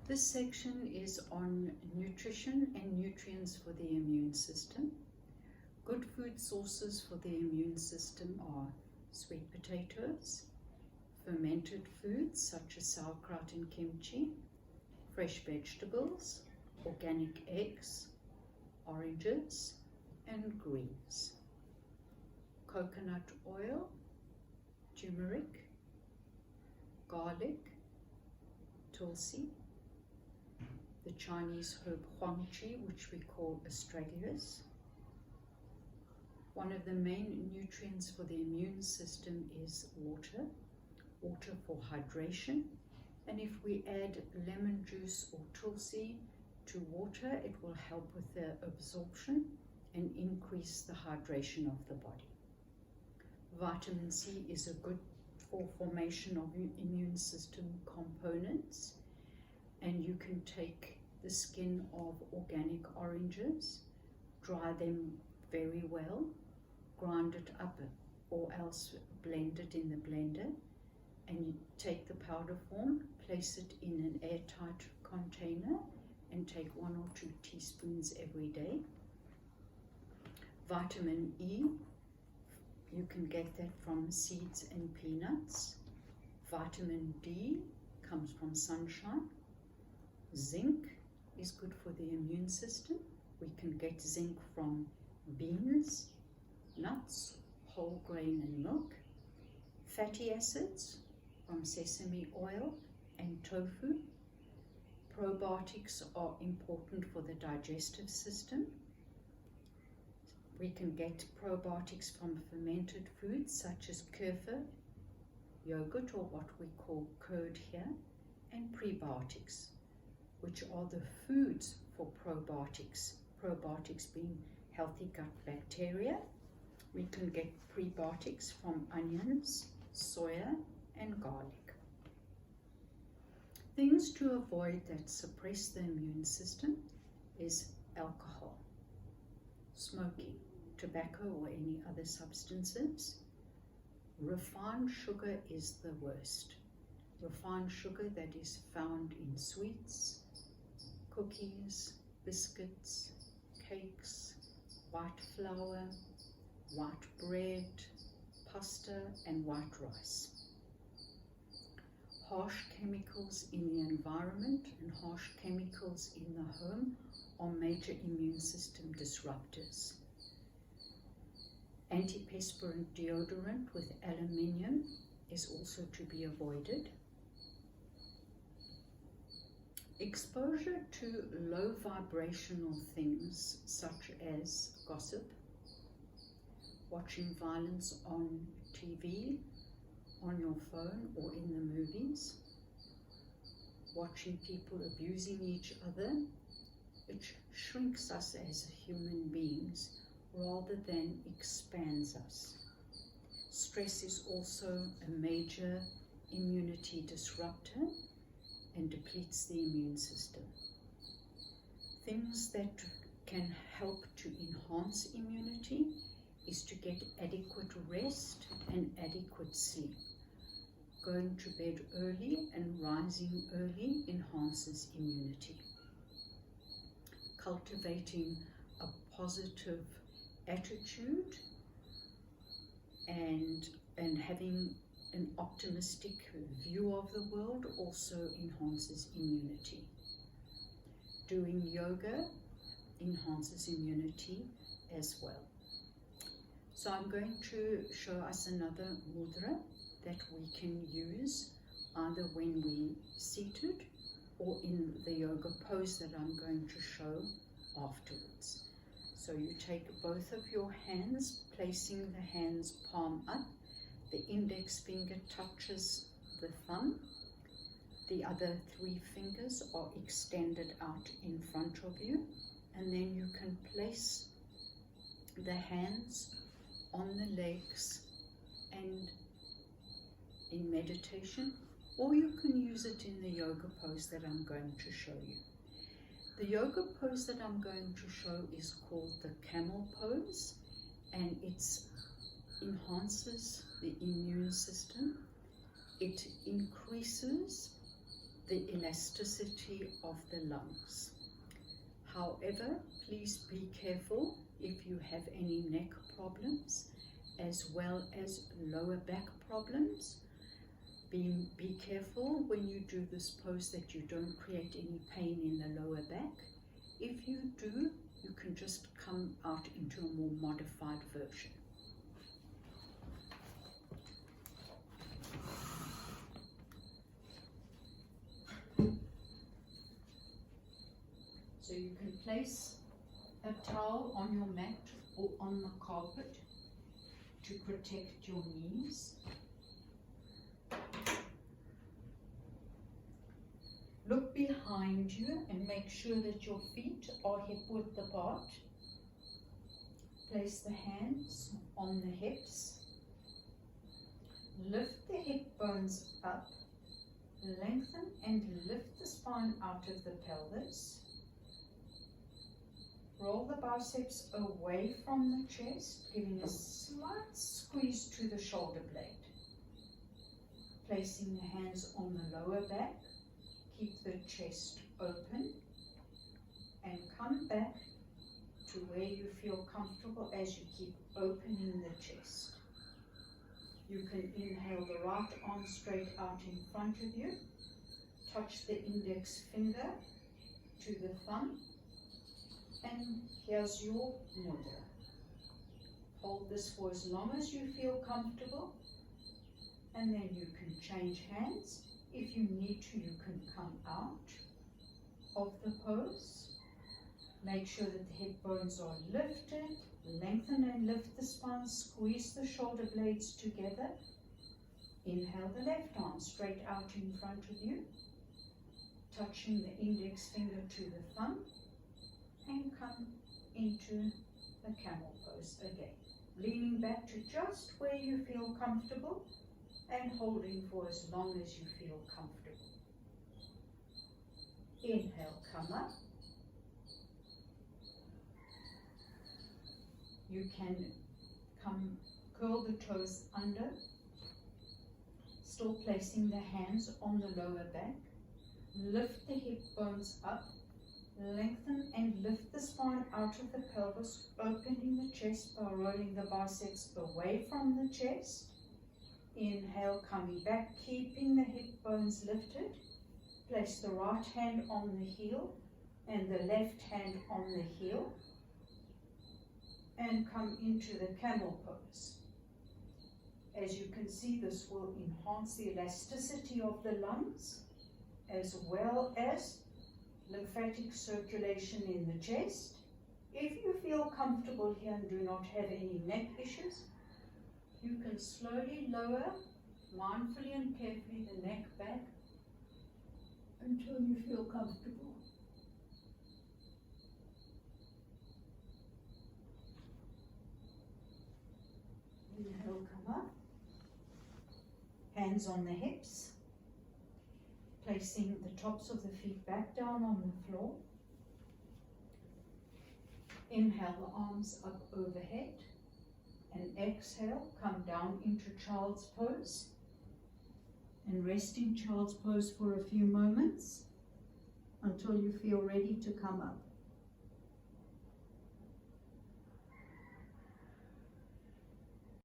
This section is on nutrition and nutrients for the immune system. Good food sources for the immune system are sweet potatoes, fermented foods such as sauerkraut and kimchi, fresh vegetables, organic eggs, oranges, and greens. Coconut oil, turmeric, garlic, tulsi, the Chinese herb huangqi, which we call astragalus. One of the main nutrients for the immune system is water for hydration, and if we add lemon juice or tulsi to water, it will help with the absorption and increase the hydration of the body. Vitamin C is a good for formation of immune system components, and you can take the skin of organic oranges, dry them very well, grind it up, or else blend it in the blender, and you take the powder form, place it in an airtight container, and take 1 or 2 teaspoons every day. Vitamin E, you can get that from seeds and peanuts. Vitamin D comes from sunshine. Zinc is good for the immune system. We can get zinc from beans, nuts, whole grain and milk. Fatty acids from sesame oil and tofu. Probiotics are important for the digestive system. We can get probiotics from fermented foods such as kefir, yogurt, or what we call curd here, and prebiotics, which are the foods for probiotics. Probiotics being healthy gut bacteria. We can get prebiotics from onions, soya, and garlic. Things to avoid that suppress the immune system is alcohol, smoking, tobacco or any other substances. Refined sugar is the worst. Refined sugar that is found in sweets, cookies, biscuits, cakes, white flour, white bread, pasta, and white rice. Harsh chemicals in the environment and harsh chemicals in the home are major immune system disruptors. Antiperspirant deodorant with aluminium is also to be avoided. Exposure to low vibrational things such as gossip, watching violence on TV, on your phone or in the movies, watching people abusing each other, it shrinks us as human beings rather than expands us. Stress is also a major immunity disruptor and depletes the immune system. Things that can help to enhance immunity is to get adequate rest and adequate sleep. Going to bed early and rising early enhances immunity. Cultivating a positive attitude and having an optimistic view of the world also enhances immunity. Doing yoga enhances immunity as well. So I'm going to show us another mudra that we can use either when we're seated or in the yoga pose that I'm going to show afterwards. So you take both of your hands, placing the hands palm up. The index finger touches the thumb. The other 3 fingers are extended out in front of you. And then you can place the hands on the legs and in meditation, or you can use it in the yoga pose that I'm going to show you. The yoga pose that I'm going to show is called the Camel pose, and it enhances the immune system. It increases the elasticity of the lungs. However, please be careful if you have any neck problems as well as lower back problems. Be careful when you do this pose that you don't create any pain in the lower back. If you do, you can just come out into a more modified version. So you can place a towel on your mat or on the carpet to protect your knees. Look behind you and make sure that your feet are hip-width apart. Place the hands on the hips. Lift the hip bones up. Lengthen and lift the spine out of the pelvis. Roll the biceps away from the chest, giving a slight squeeze to the shoulder blade. Placing the hands on the lower back. Keep the chest open and come back to where you feel comfortable as you keep opening the chest. You can inhale the right arm straight out in front of you. Touch the index finger to the thumb. And here's your mudra. Hold this for as long as you feel comfortable. And then you can change hands. If you need to, you can come out of the pose. Make sure that the hip bones are lifted. Lengthen and lift the spine. Squeeze the shoulder blades together. Inhale the left arm straight out in front of you. Touching the index finger to the thumb. And come into the camel pose again. Leaning back to just where you feel comfortable. And holding for as long as you feel comfortable. Inhale, come up. You can curl the toes under, still placing the hands on the lower back. Lift the hip bones up, lengthen and lift the spine out of the pelvis, opening the chest by rolling the biceps away from the chest. Inhale, coming back, keeping the hip bones lifted. Place the right hand on the heel and the left hand on the heel. And come into the camel pose. As you can see, this will enhance the elasticity of the lungs as well as lymphatic circulation in the chest. If you feel comfortable here and do not have any neck issues, you can slowly lower, mindfully and carefully, the neck back until you feel comfortable. Inhale, come up. Hands on the hips. Placing the tops of the feet back down on the floor. Inhale, the arms up overhead. And exhale, come down into child's pose. And rest in child's pose for a few moments until you feel ready to come up.